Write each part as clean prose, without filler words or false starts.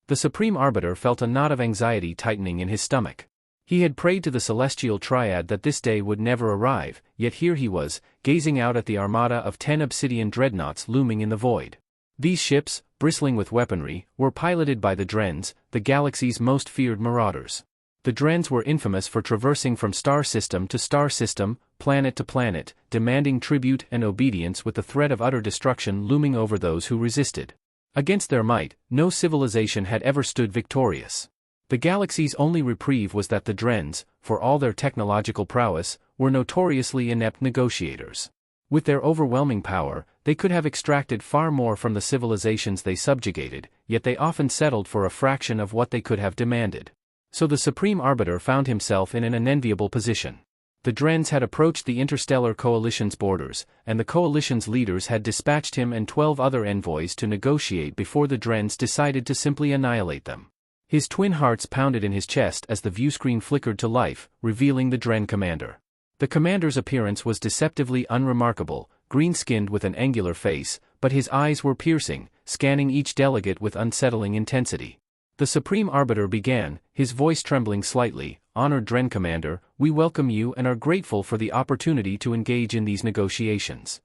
The Supreme Arbiter felt a knot of anxiety tightening in his stomach. He had prayed to the celestial triad that this day would never arrive, yet here he was, gazing out at the armada of 10 obsidian dreadnoughts looming in the void. These ships, bristling with weaponry, were piloted by the Drens, the galaxy's most feared marauders. The Drens were infamous for traversing from star system to star system, planet to planet, demanding tribute and obedience with the threat of utter destruction looming over those who resisted. Against their might, no civilization had ever stood victorious. The galaxy's only reprieve was that the Drens, for all their technological prowess, were notoriously inept negotiators. With their overwhelming power, they could have extracted far more from the civilizations they subjugated, yet they often settled for a fraction of what they could have demanded. So the Supreme Arbiter found himself in an unenviable position. The Drens had approached the Interstellar Coalition's borders, and the Coalition's leaders had dispatched him and 12 other envoys to negotiate before the Drens decided to simply annihilate them. His twin hearts pounded in his chest as the viewscreen flickered to life, revealing the Dren commander. The commander's appearance was deceptively unremarkable, green-skinned with an angular face, but his eyes were piercing, scanning each delegate with unsettling intensity. The Supreme Arbiter began, his voice trembling slightly. "Honored Dren Commander, we welcome you and are grateful for the opportunity to engage in these negotiations."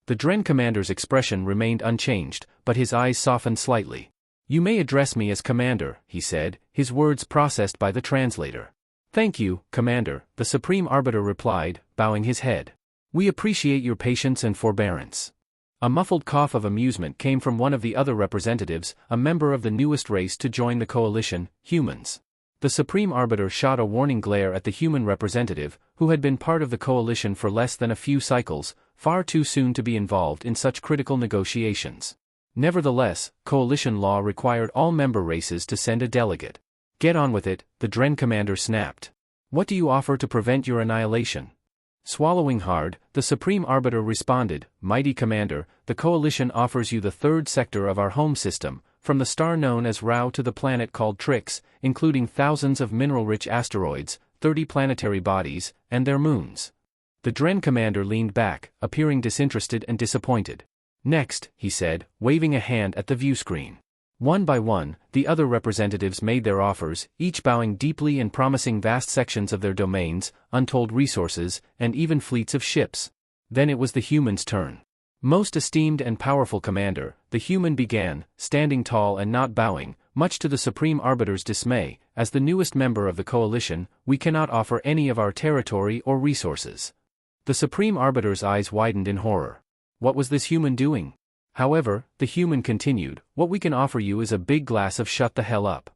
The Dren Commander's expression remained unchanged, but his eyes softened slightly. "You may address me as Commander," he said, his words processed by the translator. "Thank you, Commander," the Supreme Arbiter replied, bowing his head. "We appreciate your patience and forbearance." A muffled cough of amusement came from one of the other representatives, a member of the newest race to join the coalition, humans. The Supreme Arbiter shot a warning glare at the human representative, who had been part of the coalition for less than a few cycles, far too soon to be involved in such critical negotiations. Nevertheless, coalition law required all member races to send a delegate. "Get on with it," the Dren commander snapped. "What do you offer to prevent your annihilation?" Swallowing hard, the Supreme Arbiter responded, "Mighty Commander, the Coalition offers you the third sector of our home system, from the star known as Rao to the planet called Trix, including thousands of mineral-rich asteroids, 30 planetary bodies, and their moons." The Dren commander leaned back, appearing disinterested and disappointed. "Next," he said, waving a hand at the viewscreen. One by one, the other representatives made their offers, each bowing deeply and promising vast sections of their domains, untold resources, and even fleets of ships. Then it was the human's turn. "Most esteemed and powerful Commander," the human began, standing tall and not bowing, much to the Supreme Arbiter's dismay. "As the newest member of the coalition, we cannot offer any of our territory or resources." The Supreme Arbiter's eyes widened in horror. What was this human doing? However, the human continued, "What we can offer you is a big glass of shut the hell up."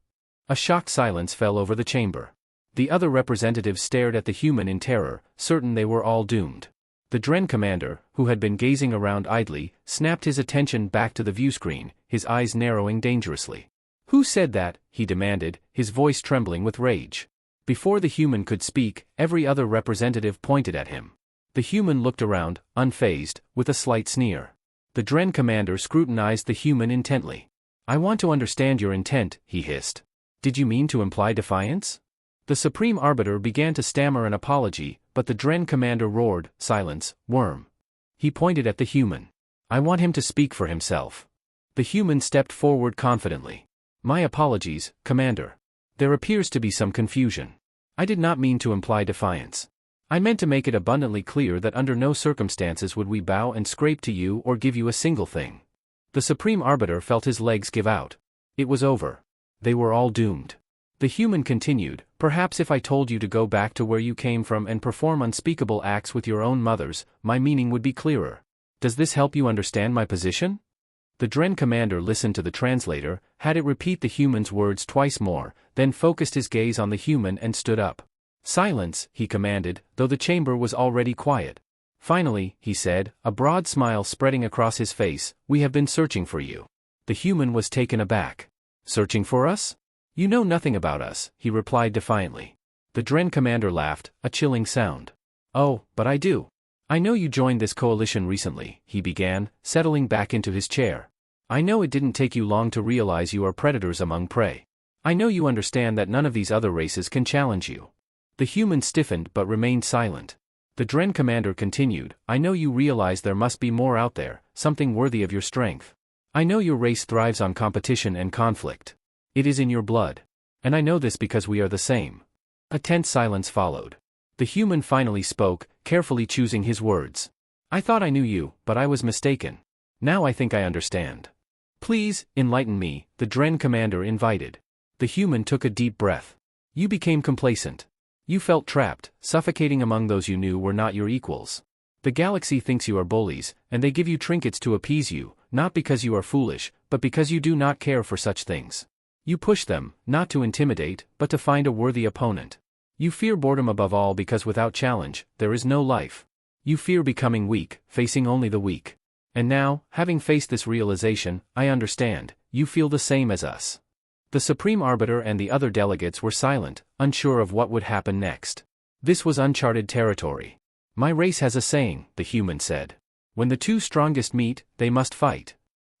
A shocked silence fell over the chamber. The other representatives stared at the human in terror, certain they were all doomed. The Dren commander, who had been gazing around idly, snapped his attention back to the viewscreen, his eyes narrowing dangerously. "Who said that?" he demanded, his voice trembling with rage. Before the human could speak, every other representative pointed at him. The human looked around, unfazed, with a slight sneer. The Dren commander scrutinized the human intently. "I want to understand your intent," he hissed. "Did you mean to imply defiance?" The Supreme Arbiter began to stammer an apology, but the Dren commander roared, "Silence, worm." He pointed at the human. "I want him to speak for himself." The human stepped forward confidently. "My apologies, Commander. There appears to be some confusion. I did not mean to imply defiance. I meant to make it abundantly clear that under no circumstances would we bow and scrape to you or give you a single thing." The Supreme Arbiter felt his legs give out. It was over. They were all doomed. The human continued, "Perhaps if I told you to go back to where you came from and perform unspeakable acts with your own mothers, my meaning would be clearer. Does this help you understand my position?" The Dren commander listened to the translator, had it repeat the human's words twice more, then focused his gaze on the human and stood up. "Silence," he commanded, though the chamber was already quiet. Finally, he said, a broad smile spreading across his face, "We have been searching for you." The human was taken aback. "Searching for us? You know nothing about us," he replied defiantly. The Dren commander laughed, a chilling sound. "Oh, but I do. I know you joined this coalition recently," he began, settling back into his chair. "I know it didn't take you long to realize you are predators among prey. I know you understand that none of these other races can challenge you." The human stiffened but remained silent. The Dren commander continued, "I know you realize there must be more out there, something worthy of your strength. I know your race thrives on competition and conflict. It is in your blood. And I know this because we are the same. A tense silence followed. The human finally spoke, carefully choosing his words. I thought I knew you, but I was mistaken. Now I think I understand. Please, enlighten me, the Dren commander invited. The human took a deep breath. You became complacent. You felt trapped, suffocating among those you knew were not your equals. The galaxy thinks you are bullies, and they give you trinkets to appease you, not because you are foolish, but because you do not care for such things. You push them, not to intimidate, but to find a worthy opponent. You fear boredom above all because without challenge, there is no life. You fear becoming weak, facing only the weak. And now, having faced this realization, I understand, you feel the same as us. The Supreme Arbiter and the other delegates were silent, unsure of what would happen next. This was uncharted territory. My race has a saying, the human said. When the two strongest meet, they must fight.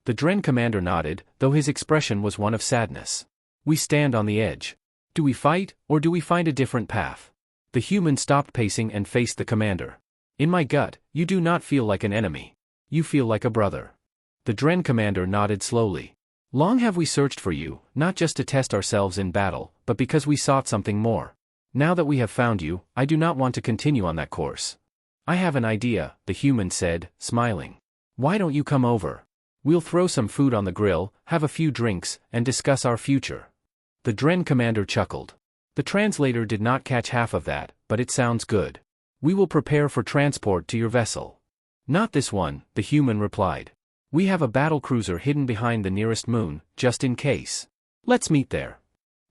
The Dren commander nodded, though his expression was one of sadness. We stand on the edge. Do we fight, or do we find a different path? The human stopped pacing and faced the commander. In my gut, you do not feel like an enemy. You feel like a brother. The Dren commander nodded slowly. Long have we searched for you, not just to test ourselves in battle, but because we sought something more. Now that we have found you, I do not want to continue on that course. I have an idea, the human said, smiling. Why don't you come over? We'll throw some food on the grill, have a few drinks, and discuss our future. The Dren commander chuckled. The translator did not catch half of that, but it sounds good. We will prepare for transport to your vessel. Not this one, the human replied. We have a battle cruiser hidden behind the nearest moon, just in case. Let's meet there.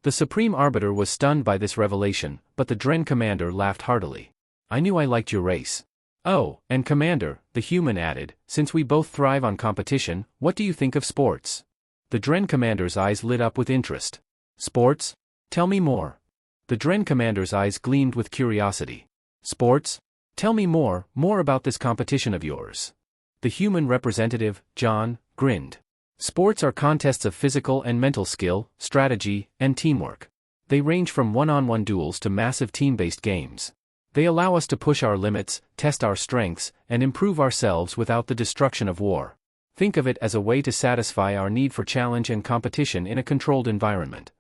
The Supreme Arbiter was stunned by this revelation, but the Dren commander laughed heartily. I knew I liked your race. Oh, and Commander, the human added, since we both thrive on competition, what do you think of sports? The Dren commander's eyes lit up with interest. Sports? Tell me more. The Dren commander's eyes gleamed with curiosity. Sports? Tell me more about this competition of yours. The human representative, John, grinned. Sports are contests of physical and mental skill, strategy, and teamwork. They range from one-on-one duels to massive team-based games. They allow us to push our limits, test our strengths, and improve ourselves without the destruction of war. Think of it as a way to satisfy our need for challenge and competition in a controlled environment.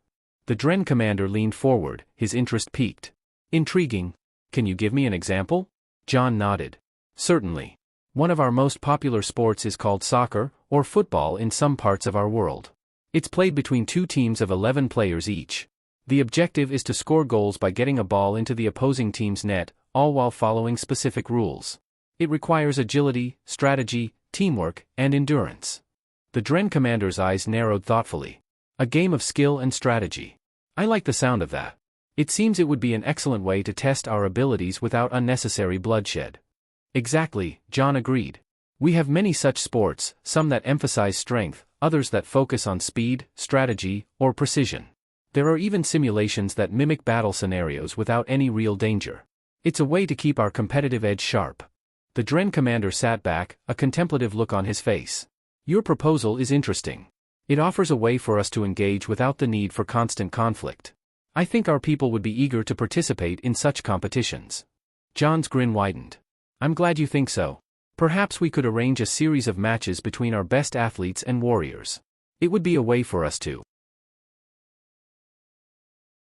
The Dren commander leaned forward, his interest piqued. Intriguing. Can you give me an example? John nodded. Certainly. One of our most popular sports is called soccer, or football in some parts of our world. It's played between two teams of 11 players each. The objective is to score goals by getting a ball into the opposing team's net, all while following specific rules. It requires agility, strategy, teamwork, and endurance. The Dren commander's eyes narrowed thoughtfully. A game of skill and strategy. I like the sound of that. It seems it would be an excellent way to test our abilities without unnecessary bloodshed. Exactly, John agreed. We have many such sports, some that emphasize strength, others that focus on speed, strategy, or precision. There are even simulations that mimic battle scenarios without any real danger. It's a way to keep our competitive edge sharp. The Dren commander sat back, a contemplative look on his face. Your proposal is interesting. It offers a way for us to engage without the need for constant conflict. I think our people would be eager to participate in such competitions. John's grin widened. I'm glad you think so. Perhaps we could arrange a series of matches between our best athletes and warriors. It would be a way for us to